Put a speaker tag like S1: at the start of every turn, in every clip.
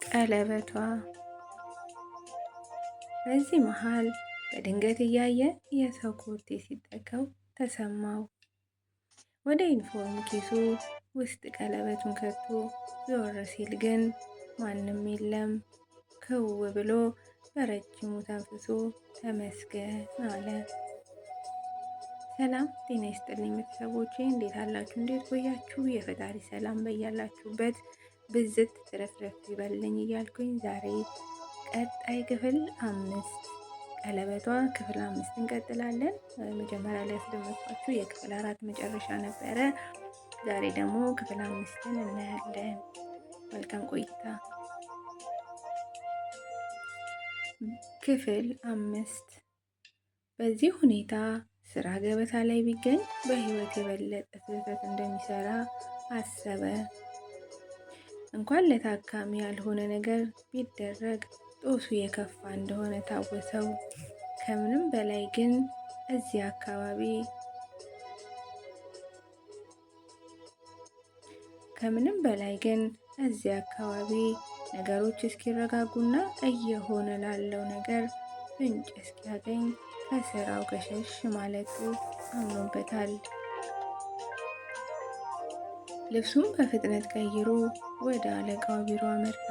S1: ቀለበቷ። በዚህ መሃል በድንገት እያየ የሰው ኮቴ ሲጠጋው ተሰማው። ወደ ዩኒፎርም ኪሱ ውስጥ ቀለበቱን ከቶ ዞር ሲል ግን ማንም የለም። ክው ብሎ በረጅሙ ተንፍሶ ተመስገን አለ። ሰላም ጤና ይስጥልኝ ቤተሰቦቼ፣ እንዴት አላችሁ? እንዴት ቆያችሁ? የፈጣሪ ሰላም በያላችሁበት ብዝት ትረፍረፍ ይበልኝ እያልኩኝ ዛሬ ቀጣይ ክፍል 5 ቀለበቷ ክፍል 5 እንቀጥላለን። መጀመሪያ ላይ ያስደመጥኳችሁ የክፍል 4 መጨረሻ ነበረ። ዛሬ ደግሞ ክፍል 5ን እናያለን። መልካም ቆይታ። ክፍል 5 በዚህ ሁኔታ ስራ ገበታ ላይ ቢገኝ በህይወት የበለጠ ስህተት እንደሚሰራ አሰበ። እንኳን ለታካሚ ያልሆነ ነገር ቢደረግ ጦሱ የከፋ እንደሆነ ታወሰው። ከምንም በላይ ግን እዚህ አካባቢ ነገሮች እስኪረጋጉና እየሆነ ላለው ነገር ፍንጭ እስኪያገኝ ከስራው ገሸሽ ማለቱ አምኖበታል። ልብሱን በፍጥነት ቀይሮ ወደ አለቃው ቢሮ አመራ።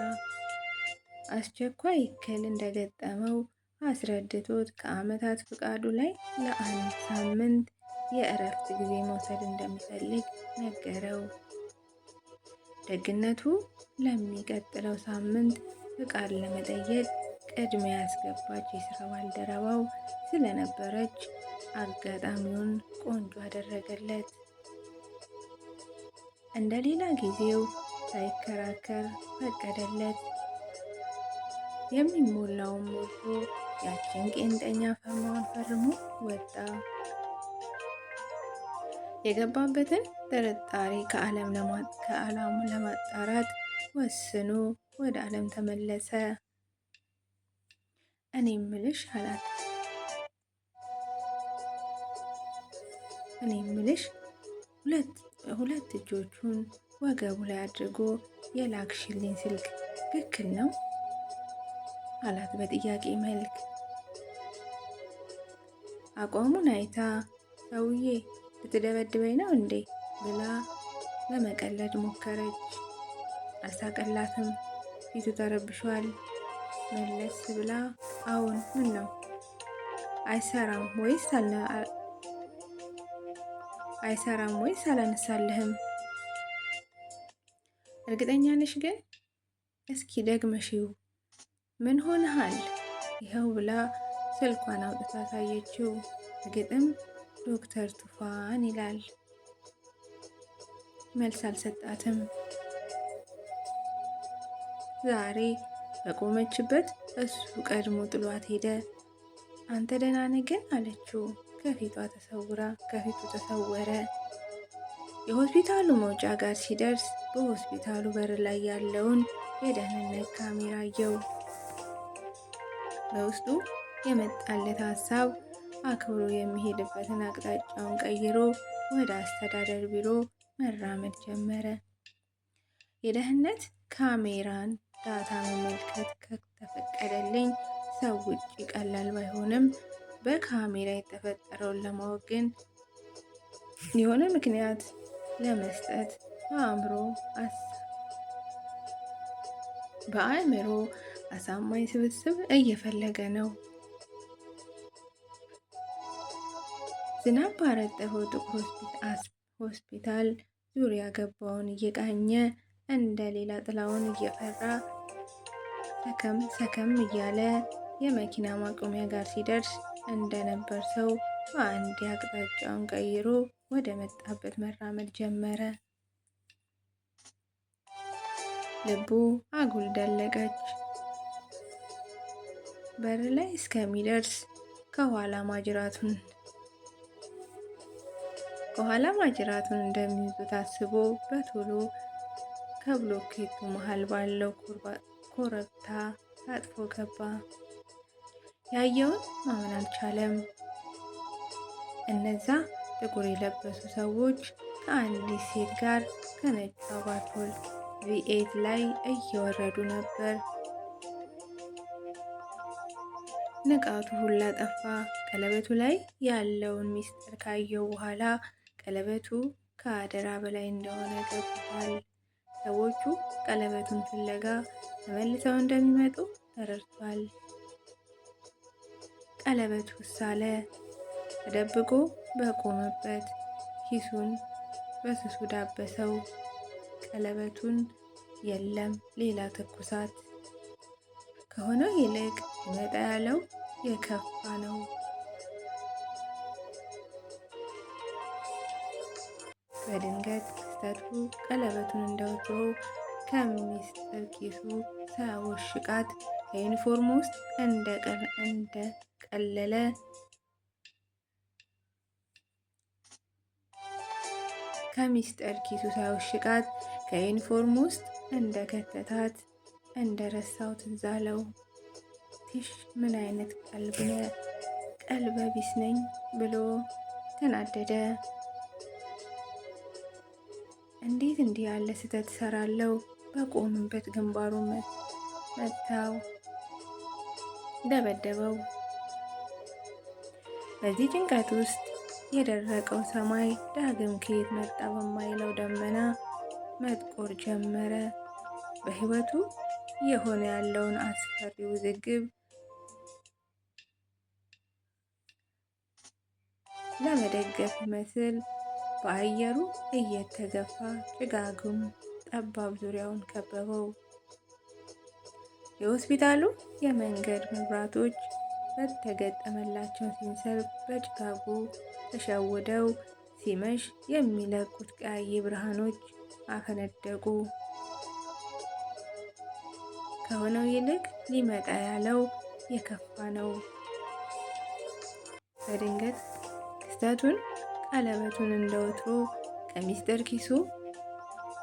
S1: አስቸኳይ እክል እንደገጠመው አስረድቶት ከዓመታት ፍቃዱ ላይ ለ1 ሳምንት የእረፍት ጊዜ መውሰድ እንደሚፈልግ ነገረው። ደግነቱ ለሚቀጥለው ሳምንት ፍቃድ ለመጠየቅ ቅድሚያ ያስገባች የስራ ባልደረባው ስለነበረች አጋጣሚውን ቆንጆ አደረገለት። እንደ ሌላ ጊዜው ሳይከራከር ፈቀደለት። የሚሞላውን ሞልቶ ያችን ቄንጠኛ ፈርማውን ፈርሞ ወጣ። የገባበትን ጥርጣሬ ከዓላሙ ለማጣራት ወስኖ ወደ ዓለም ተመለሰ። እኔ ምልሽ ሁለት እጆቹን ወገቡ ላይ አድርጎ የላክሽልኝ ስልክ ትክክል ነው አላት በጥያቄ መልክ። አቋሙን አይታ ሰውዬ ልትደበድበኝ ነው እንዴ ብላ ለመቀለድ ሞከረች። አልሳቀላትም። ፊቱ ተረብሿል። መለስ ብላ አሁን ምን ነው አይሰራም ወይስ አላነሳልህም? እርግጠኛ ነሽ ግን? እስኪ ደግመሽው። ምን ሆነሃል? ይኸው ብላ ስልኳን አውጥታ ታየችው። ግጥም ዶክተር ቱፋን ይላል። መልስ አልሰጣትም። ዛሬ በቆመችበት እሱ ቀድሞ ጥሏት ሄደ። አንተ ደህና ነህ ግን አለችው። ከፊቱ ተሰወረ። የሆስፒታሉ መውጫ ጋር ሲደርስ በሆስፒታሉ በር ላይ ያለውን የደህንነት ካሜራ አየው። በውስጡ የመጣለት ሀሳብ አክብሮ የሚሄድበትን አቅጣጫውን ቀይሮ ወደ አስተዳደር ቢሮ መራመድ ጀመረ። የደህንነት ካሜራን ዳታ መመልከት ከተፈቀደልኝ ሰው ውጭ ቀላል ባይሆንም በካሜራ የተፈጠረውን ለማወቅ ግን የሆነ ምክንያት ለመስጠት በአእምሮ አሳማኝ ስብስብ እየፈለገ ነው። ዝናብ ባረጠፈው ጥቁር ሆስፒታል ዙሪያ ገባውን እየቃኘ እንደ ሌላ ጥላውን እየፈራ ሰከም እያለ የመኪና ማቆሚያ ጋር ሲደርስ እንደነበር ሰው በአንድ አቅጣጫውን ቀይሮ ወደ መጣበት መራመድ ጀመረ። ልቡ አጉል ደለቀች። በር ላይ እስከሚደርስ ከኋላ ማጅራቱን እንደሚይዙት አስቦ በቶሎ ከብሎኬቱ መሃል ባለው ኮረብታ ታጥፎ ገባ። ያየውን ማመን አልቻለም። እነዛ ጥቁር የለበሱ ሰዎች ከአንዲት ሴት ጋር ከነጯ ባትል ቪኤት ላይ እየወረዱ ነበር። ንቃቱ ሁላ ጠፋ። ቀለበቱ ላይ ያለውን ሚስጥር ካየው በኋላ ቀለበቱ ከአደራ በላይ እንደሆነ ገብቷል። ሰዎቹ ቀለበቱን ፍለጋ ተመልሰው እንደሚመጡ ተረድቷል። ቀለበቱ ሳለ ተደብቆ በቆመበት ኪሱን በስሱ ዳበሰው። ቀለበቱን የለም ሌላ ትኩሳት ከሆነው ይልቅ ሊመጣ ያለው የከፋ ነው። በድንገት ክስተቱ ቀለበቱን እንደወትሮ ከሚስጥር ኪሱ ሳያወሽቃት ከዩኒፎርም ውስጥ እንደቀለለ ከሚስጥር ኪሱ ሳያወሽቃት ከዩኒፎርም ውስጥ እንደከተታት እንደረሳው ትዝ አለው። ቲሽ ምን አይነት ቀልበ ቢስ ነኝ ብሎ ተናደደ። እንዴት እንዲህ ያለ ስህተት ሰራለው? በቆምበት ግንባሩ መታው፣ ደበደበው። በዚህ ጭንቀት ውስጥ የደረቀው ሰማይ ዳግም ከየት መጣ በማይለው ደመና መጥቆር ጀመረ። በህይወቱ የሆነ ያለውን አስፈሪ ውዝግብ ለመደገፍ ይመስል በአየሩ እየተገፋ ጭጋጉም ጠባብ ዙሪያውን ከበበው። የሆስፒታሉ የመንገድ መብራቶች በተገጠመላቸው ሴንሰር በጭጋጉ ተሸውደው ሲመሽ የሚለቁት ቀያይ ብርሃኖች አፈነደቁ። ከሆነው ይልቅ ሊመጣ ያለው የከፋ ነው። በድንገት ክስተቱን ቀለበቱን እንደወትሮ ከሚስጥር ኪሱ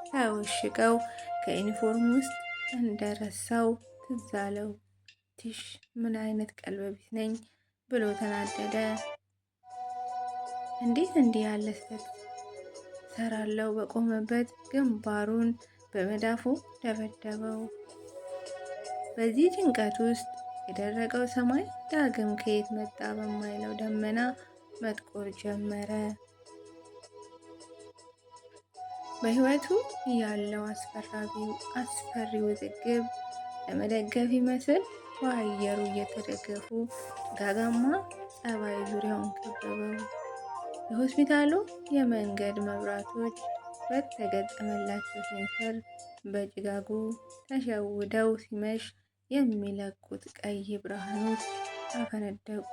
S1: ሳያወሽቀው ከዩኒፎርም ውስጥ እንደረሳው ትዝ አለው። ቲሽ ምን አይነት ቀልበቢስ ነኝ ብሎ ተናደደ። እንዴት እንዲህ ያለ ስህተት ሰራለው? በቆመበት ግንባሩን በመዳፉ ደበደበው። በዚህ ጭንቀት ውስጥ የደረቀው ሰማይ ዳግም ከየት መጣ በማይለው ደመና መጥቆር ጀመረ። በህይወቱ ያለው አስፈሪ ውዝግብ ለመደገፍ ይመስል በአየሩ እየተደገፉ ጭጋጋማ ጸባይ ዙሪያውን ከበበው። የሆስፒታሉ የመንገድ መብራቶች በተገጠመላቸው ሴንሰር በጭጋጉ ተሸውደው ሲመሽ የሚለቁት ቀይ ብርሃኖች አፈነደቁ።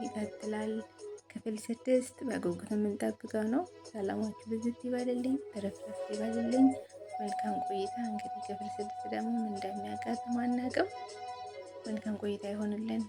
S1: ይቀጥላል። ክፍል 6 በጉጉት የምንጠብቀው ነው። ሰላማችሁ ብዝት ይበልልኝ፣ ተረፍረፍ ይበልልኝ። መልካም ቆይታ። እንግዲህ ክፍል 6 ደግሞ ምን እንደሚያጋጥም አናውቅም። መልካም ቆይታ ይሆንልን።